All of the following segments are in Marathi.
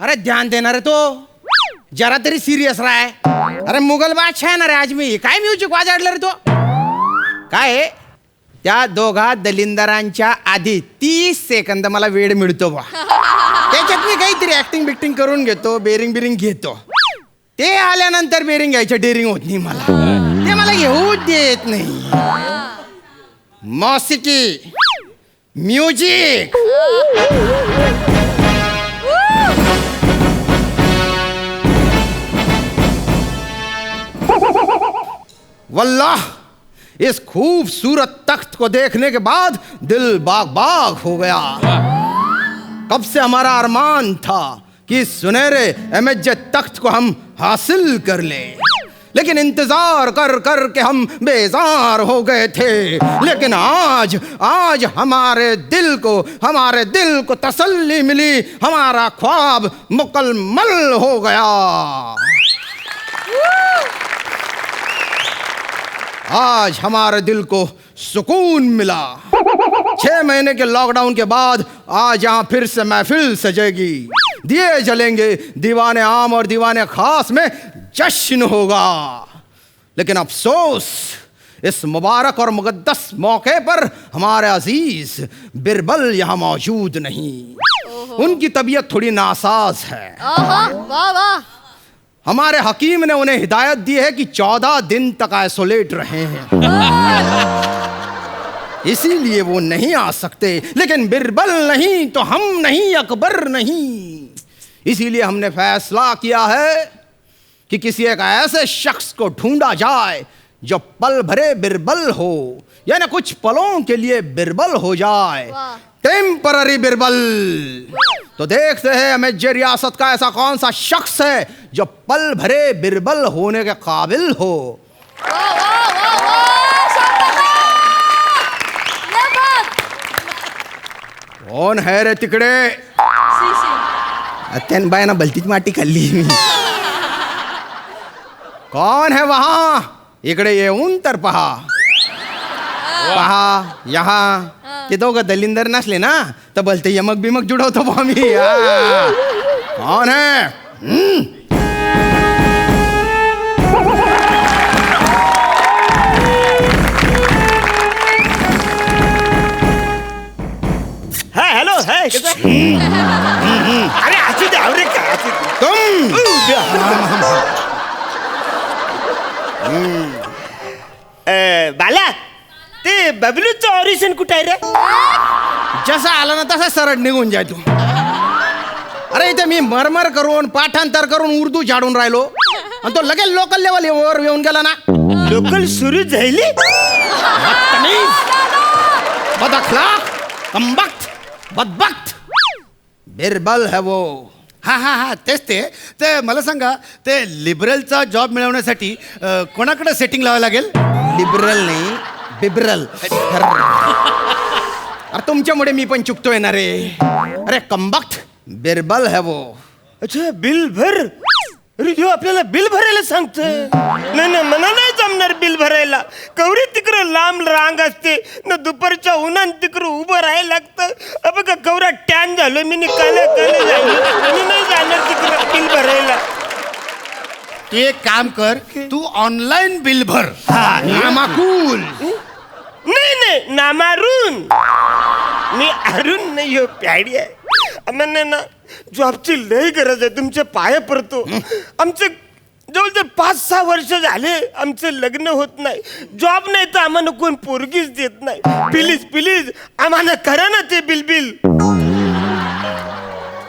अरे ध्यान देणार आहे तो, जरा तरी सिरियस राह. अरे मुघल बादशाह आहे ना रे आजमी, काय म्युझिक वाजवलं रे तो. काय आहे? त्या दोघा दलिंदरांच्या आधी 30 सेकंद मला वेळ मिळतो बा. त्याच्यात मी काहीतरी ऍक्टिंग बिक्टिंग करून घेतो, बेरिंग बिरिंग घेतो. ते आल्यानंतर बेरिंग घ्यायचं डेअरिंग होत नाही मला, ते मला घेऊ देत नाही. मौसिकी, म्युझिक. वल्लाह इस खूबसूरत तख्त को देखने के बाद दिल बाग बाग हो गया. कब से हमारा अरमान था कि सुनहरे अमेज तख्त को हम हासिल कर लें, लेकिन इंतजार कर कर के हम बेजार हो गए थे. लेकिन आज आज हमारे दिल को तसल्ली मिली, हमारा ख्वाब मुकम्मल हो गया. आज हमारे दिल को सुकून मिला. 6 महीने के लॉकडाउन के बाद आज यहाँ फिर से महफिल सजेगी, दिए जलेंगे, दीवाने आम और दीवाने खास में जश्न होगा. लेकिन अफसोस, इस मुबारक और मुक़द्दस मौके पर हमारे अजीज बिरबल यहाँ मौजूद नहीं. उनकी तबीयत थोड़ी नासाज है. वाह वाह. हमारे हकीम ने उन्हें हिदायत दी है कि 14 दिन तक आइसोलेट रहे हैं, इसीलिए वो नहीं आ सकते. लेकिन बिरबल नहीं तो हम नहीं, अकबर नहीं. इसीलिए हमने फैसला किया है कि किसी एक ऐसे शख्स को ढूंढा जाए जो पल भरे बिरबल हो, यानी कुछ पलों के लिए बिरबल हो जाए, टेम्पररी बिरबल. तो देखते हैं अमेज रियासत का ऐसा कौन सा शख्स है जो पल भरे बिरबल होने के काबिल हो. कौन है रे तिकडे? त्यान बायना भलतीच माटी खाल्ली मी. कौन है वहां? इकडे येऊन तर पहा. पहा यहाँ ते दोघं दलिंदर नसले ना तर बोलते यमक बिमक जुडवतो बा मी. कौन है? Hi hello hi. अरे असू दे अरे काय तुम बाला, ते बबलूचं ऑडिशन कुठं आहे रे? जसा आला ना तसा सरळ निघून जाय तू. अरे इथे मी मरमर करून पाठांतर करून उर्दू झाडून राहिलो आणि तो लगेच लोकल लेवल वर येऊन गेला ना. लोकल सुरू झाली. बदअखलाक, कमबख्त, बदबख्त. बिरबल है वो. हा हा हा तेच ते मला सांगा, ते लिबरलचा जॉब मिळवण्यासाठी कोणाकडे सेटिंग लावायला लागेल? लिबरल नाही, बिबरल. अरे तुमच्यामुळे मी पण चुकतोय ना रे. अरे कमबख्त बिरबल है वो. अच्छा बिल भर. अरे ह्यो आपल्याला बिल भरायला सांगतोय. नाही नाही मला नाही जमणार बिल भरायला. कवरी तिकडं लांब रांग असते ना, दुपारच्या उन्हान तिकडं उभं राहायला लागतं. बघा कवरा टॅन झालो मी, काले झालो मी, नाही जाणार तिकडं बिल भरायला. तू एक काम कर, तू ऑनलाईन बिल भर. नामाकूल. नाही नाही नामारून. मी अरुण नाही हो, प्याडी आहे. आम्हाला ना जॉबची लई गरज आहे, तुमचे पाय पडतो. आमचे जवळजवळ 5-6 वर्ष झाले आमचं लग्न होत नाही. जॉब नाही तर आम्हाला कोण पोरगीच देत नाही. प्लीज प्लीज आम्हाला करा ना ते बिल बिल.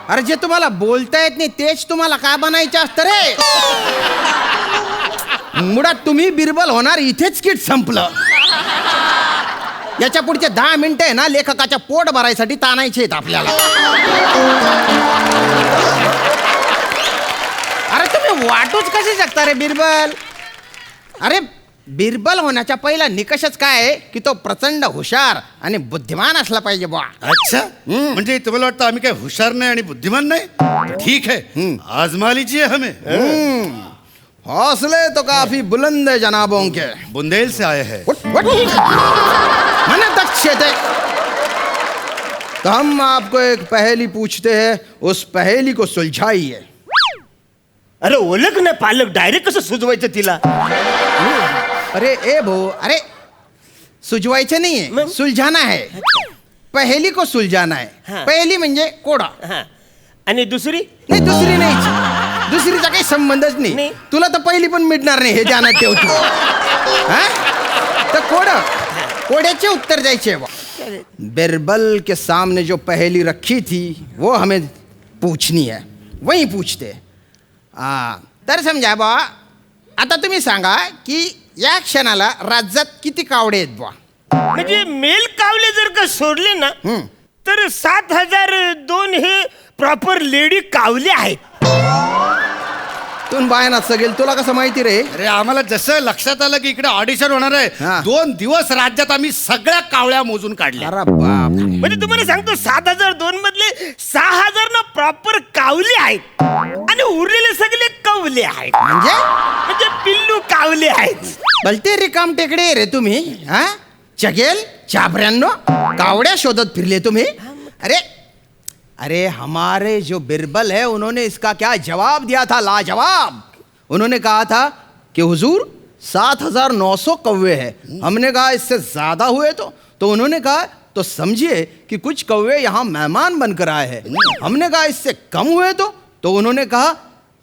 अरे जे तुम्हाला बोलता येत नाही तेच तुम्हाला काय बनायचं असतं रे. मुळात तुम्ही बिरबल होणार इथेच किट संपलं. याच्या पुढचे 10 मिनिटं आहे ना लेखकाच्या पोट भरायसाठी ताणायचे आहेत आपल्याला. अरे तुम्ही वाटूच कसे शकता रे बिरबल. अरे बिरबल होण्याचा पहिला निकषच काय आहे की तो प्रचंड हुशार आणि बुद्धिमान असला पाहिजे बुवा. अच्छा, म्हणजे तुम्हाला वाटतं आम्ही काय हुशार नाही आणि बुद्धिमान नाही? ठीक है, आजमा लीजिए हमें. हौसले तो काफी बुलंद है जनाबों के. बुंदेल से आए हैं. मन दक्ष थे. तो हम आपको एक पहेली पूछते हैं, उस पहेली को सुलझाइए. अरे ओळख ना पालक, डायरेक्ट कसं सुजवायचं तिला? अरे ए भाऊ, अरे सुलझवायचं नाहीये, मग? सुलझाना है. पहेली को सुलझाना है. हाँ. पहेली म्हणजे कोडा. हा. आणि दुसरी? नाही दुसरी नाही, दुसरीचा काही संबंधच नाही. नाही. तुला तर पहिली पण मिळणार नाही हे ध्यानात ठेव तू. हा? तर कोड्याचे उत्तर द्यायचे. बिरबल के सामने जो पहेली रखी थी वो हमें पूछनी है, वही पूछते. तर समजा बा, आता तुम्ही सांगा की या क्षणाला राज्यात किती कावडे आहेत बा? म्हणजे मेल कावले जर का सोडले ना, तर 7002 हे प्रॉपर लेडी कावले आहेत. तू बायनात सगेल, तुला कसं माहिती रे? अरे आम्हाला जसं लक्षात आलं की इकडे ऑडिशन होणार आहे, हा. 2 दिवस राज्यात आम्ही सगळ्या कावळ्या मोजून काढल्या. अरे बाप. म्हणजे तुम्हाला सांगतो 7002 मधले 6000 ना प्रॉपर कावले आहेत आणि उरलेले सगळे कवले आहेत. म्हणजे पिल्लू कावले आहेत. भलते रिकाम टेकडे रे तुम्ही. हा, चगेल चाभऱ्यांनो, कावड्या शोधत फिरले तुम्ही. अरे अरे हमारे जो बिरबल है उन्होंने इसका क्या जवाब दिया था, लाजवाब. उन्होंने कहा था कि हुजूर 7900 कौवे हैं. हमने कहा इससे ज्यादा हुए तो उन्होंने कहा तो समझिए कि कुछ कौवे यहाँ मेहमान बनकर आए हैं. हमने कहा इससे कम हुए तो उन्होंने कहा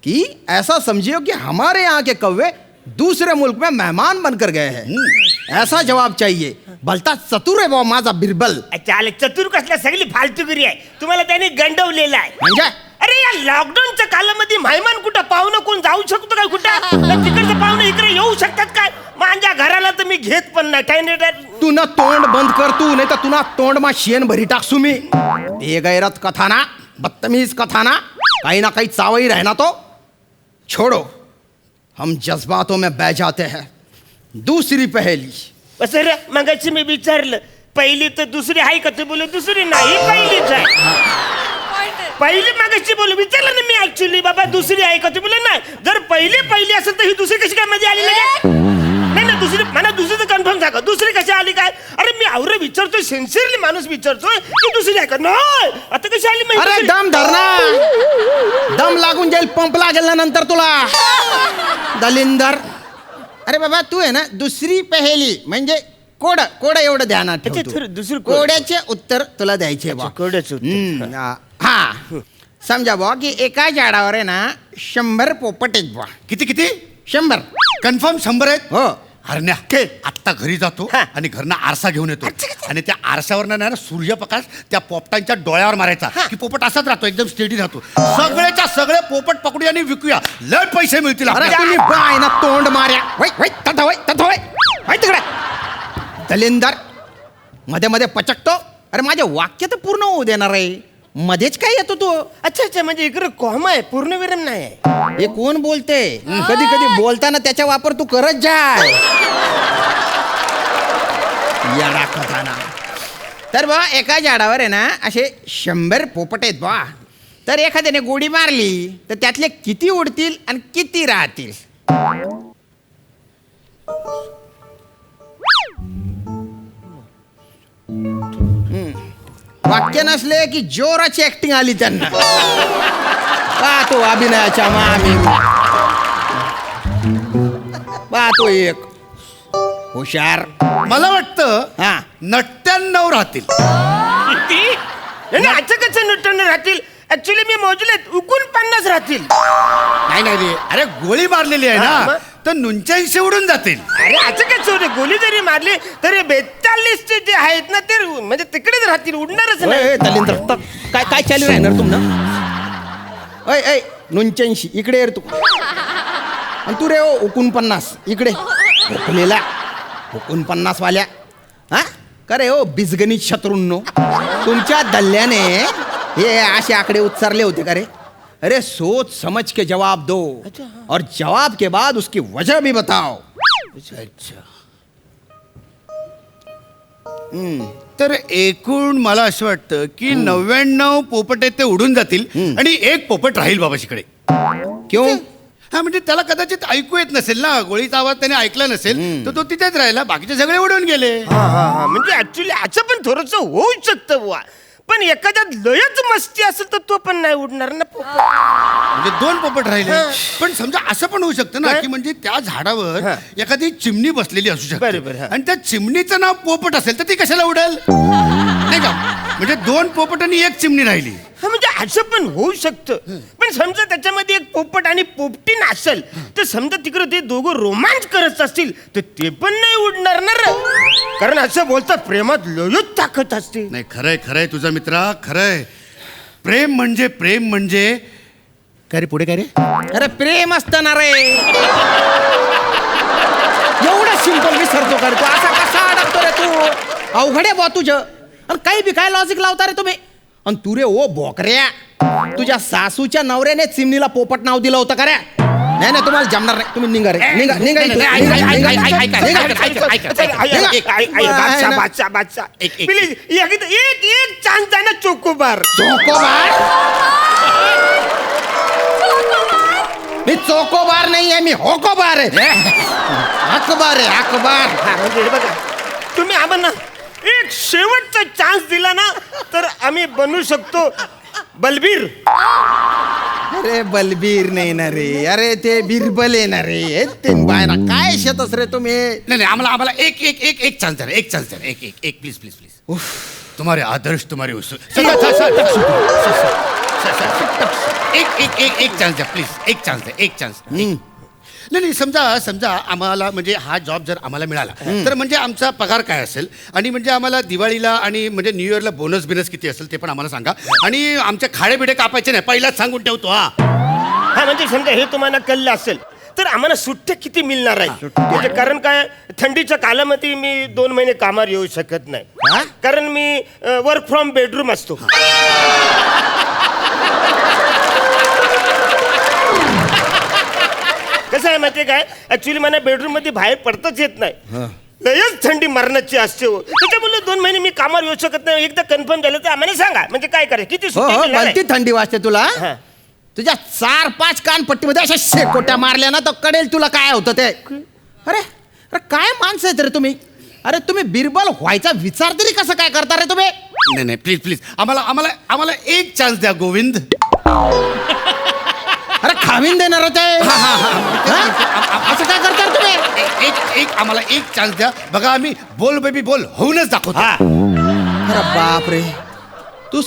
कि ऐसा समझिए कि हमारे यहाँ के कौवे दूसरे मुल्क में मेहमान बनकर गए हैं. ऐसा जवाब चाहिए. भलता चतुर आहे बा माझा बिरबल. चालेल, चतुर कसल्या, सगळी फालतुगिरी आहे. तुम्हाला त्याने गंडवलेला आहे. म्हणजे अरे या लॉकडाऊनच्या कालामध्ये मेहमान कुठं, पाहुणं कोण जाऊ शकतो काय कुठं? तिकडचं पाहुणे इकडे येऊ शकतात काय? माझ्या घराला तर मी घेत पण नाही. काय नाही, तू ना तोंड बंद कर तू, नाही तर तुला तोंड मा शेण भरी टाकसू मी. बेगैरत कथाना, बदतमीज कथाना, काही ना काही चावई रहना तो. छोड़ो, हम जज्बातों में बह जाते हैं. दूसरी पहेली. असं रे, मगाशी मी विचारलं, पहिली तर दुसरी आहे का? तू बोलू दुसरी नाही, पहिलीच आहे. पहिली मगाशी बोलू विचारलं ना मी ऍक्च्युली, बाबा दुसरी आहे का? तू बोलू नाही. जर पहिली असेल तर ही दुसरी कशी काय मध्ये आली नाही ना? दुसरी मला दुसरी कन्फर्म सांगा, दुसरी कशी आली काय? अरे मी आवरे विचारतोय, सिन्सिअरली माणूस विचारतोय की दुसरी आहे का? नाही, आता कशी आली अरे माहिती? दम धरना, दम लागून जाईल, पंप लागेल ना नंतर तुला, दलिंदर. अरे बाबा तू आहे ना, दुसरी पहेली म्हणजे कोड एवढं ध्यानात ठेव अच्छा, तू. थोडं दुसरं कोड. कोड्याचे उत्तर तुला द्यायचे बा. कोड्याचं उत्तर. हा, समजा बा की एका झाडावर आहे ना 100 पोपट आहेत बा. किती किती? 100. कन्फर्म 100 आहेत. हो. हरण्या आत्ता घरी जातो हा. आणि घरनं आरसा घेऊन येतो आणि त्या आरशावर ना सूर्यप्रकाश त्या पोपटांच्या डोळ्यावर मारायचा की पोपट असाच राहतो, एकदम स्टेडी राहतो. सगळेच्या सगळे पोपट पकडूया आणि विकूया, लय पैसे मिळतील अरे आपल्याला. तुम्ही बाय ना तोंड मार्या. वै वै तथा वै तथा वै वै तिकडे. दलिंदर मध्ये मध्ये पचकतो. अरे माझे वाक्य तर पूर्ण होऊ देणार आहे, मध्येच काय येतो तू? अच्छा, म्हणजे इकडे कॉमा आहे, पूर्णविराम नाही आहे. हे कोण बोलते? कधी कधी बोलताना त्याचा वापर तू करत जाय. येडा कथाना. तर बा एका झाडावर आहे ना असे 100 पोपट आहेत बा. तर एखाद्याने गोडी मारली तर त्यातले किती उडतील आणि किती राहतील? वाक्य नसले की जोराची ऍक्टिंग आली त्यांना. पाहतो अभिनयाच्या मामी, पाहतो एक हुशार. मला वाटतं हा 99 राहतील. किती? अचाकच नटून राहतील. ऍक्च्युली मी मोजलेत, उकून 50 राहतील. नाही नाही रे, अरे गोळी मारलेली आहे हा, ना, मग? तर 89 उडून जातील. अरे अचाकच होते, गोली जरी मारली तरी 42 जे आहेत ना ते म्हणजे तिकडेच राहतील, उडणारच नाही. दलिंदर काय काय चालू राहणार तुमनं? ऐ ऐ 89 इकडे येर तू. आणि तू रे ओ उकून 50 इकडे. हुकलेला हुकून 50 वाल्या. हा का रे ओ बिजगणित शत्रूंनो, तुमच्या दल्ल्याने हे असे आकडे उच्चारले होते का रे? अरे सोच समझ के जवाब दो और जवाब के बाद उसकी वजह भी बताओ. तर एकूण मला असं वाटतं की 99 पोपट आहेत ते उडून जातील आणि एक पोपट राहील बाबाशीकडे. क्यों? हा म्हणजे त्याला कदाचित ऐकू येत नसेल ना, गोळीचा आवाज त्याने ऐकला नसेल, तर तो तिथेच राहिला, बाकीचे सगळे उडून गेले. हा म्हणजे ऍक्च्युली असं पण थोडंसं होऊ शकतं बुवा. पण एखाद्यात लयच मस्ती असेल तर तो पण नाही उडणार ना पोपट. म्हणजे 2 पोपट राहिले. पण समजा असं पण होऊ शकतं ना काय? की म्हणजे त्या झाडावर हा. एखादी चिमणी बसलेली असू शकते बरोबर, हा. आणि त्या चिमणीचं नाव पोपट असेल तर ती कशाला उडेल नाही का? म्हणजे 2 पोपट आणि 1 चिमणी राहिली. हा, म्हणजे असं पण होऊ शकतं. पण समजा त्याच्यामध्ये एक पोपट आणि पोपटीन असेल तर समजा तिकडे ते दोघं रोमांच करत असतील तर ते पण नाही उडणार ना रे. कारण असं बोलतात प्रेमात लयच ताकद असते. नाही, खरंय खरंय तुझा मित्रा, खरंय. प्रेम म्हणजे काय रे पुढे काय रे? अरे प्रेम असतं ना रे. एवढं सिंपल विसरतो का रे तू? असा कसा अडकतो रे तू? अवघड आहे बुवा तुझं. आणि काही बी काय लॉजिक लावता रे तुम्ही? आणि तू रे ओ भोकऱ्या, तुझ्या सासूच्या नवऱ्याने चिमणीला पोपट नाव दिलं होतं का रे? नाही नाही, तुम्हाला जमणार नाही. तुम्ही निघा रे, निघा निघा इथून. प्लीज एक चान्स द्या ना चोकोबार. चोकोबार? मी चोकोबार नाही आहे, मी होकोबार आहे. अकबार आहे, अकबार. हा, म्हणजे हे बघा, तुम्ही आम्हाला एक शेवटचा चान्स दिला ना तर आम्ही बनू शकतो बलबीर. अरे बलबीर नाही ना रे, अरे ते बिरबल आहे ना रे. हे तीन बायना काय शेतस रे तुम्ही? नाही आम्हाला एक चान्स द्या, एक चान्स द्या, एक प्लीज. तुम्हारे आदर्श, तुम्हारे उसूल. एक चान्स द्या प्लीज, एक चान्स. नाही समजा आम्हाला म्हणजे हा जॉब जर आम्हाला मिळाला तर म्हणजे आमचा पगार काय असेल आणि म्हणजे आम्हाला दिवाळीला आणि म्हणजे न्यू इयरला बोनस किती असेल ते पण आम्हाला सांगा. आणि आमचे खाडे बिडे कापायचे नाही, पहिलाच सांगून ठेवतो. हा, म्हणजे समजा हे तुम्हाला कळलं असेल तर आम्हाला सुट्ट्या किती मिळणार आहे? म्हणजे कारण काय, थंडीच्या कालामध्ये मी 2 महिने कामावर येऊ शकत नाही. कारण मी वर्क फ्रॉम बेडरूम असतो. कसं आहे माहितीये काय, ऍक्च्युली मला बेडरूम मध्ये बाहेर पडताच येत नाही. लयच थंडी मरणाची असते हो. त्याच्यामुळे 2 महिने मी कामावर येऊ शकत नाही. एकदा कन्फर्म झालं तर आम्हाला सांगा, म्हणजे काय करायचं, किती हो सुट्ट्या हो, मिळणार आहे? भलती थंडी वाजते तुला. हा. तुझ्या 4-5 कानपट्टीमध्ये अशा शेकोट्या मारल्या ना तर कळेल तुला काय होतं ते. अरे अरे काय माणसं आहेत रे तुम्ही? अरे तुम्ही बिरबल व्हायचा विचार तरी कसं काय करता रे तुम्ही? नाही प्लीज आम्हाला एक चान्स द्या गोविंद. अरे खावीन देणार होते. असं काय करता रे तुम्ही? आम्हाला एक चान्स द्या. बघा आम्ही बोल बेबी बोल होऊनच दाखवतो. अरे बाप रे, तू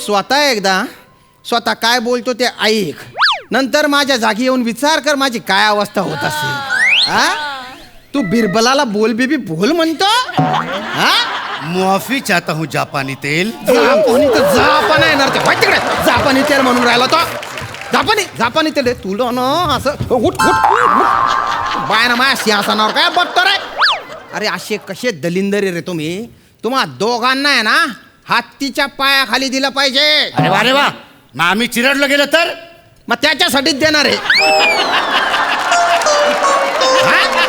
स्वतः काय बोलतो ते ऐक, नंतर माझ्या जागी येऊन विचार कर माझी काय अवस्था होत असेल. हा, तू बिरबलाला बोल बेबी बोल म्हणतो? हा, माफी चाहता हूँ जापानी तेल. जापान येणार ते तिकडे. जापानी तेल म्हणून राहिला तो. जापानी तेल आहे तुला ना. असं उठ बाय ना माझ्या सिंहासनावर काय बघतो रे? अरे असे कसे दलिंदरे रे तुम्ही? तुम्हा दोघांना आहे ना हत्तीच्या पायाखाली दिलं पाहिजे. अरे वा मग आम्ही चिरडलं गेलं तर मग त्याच्यासाठीच देणार आहे.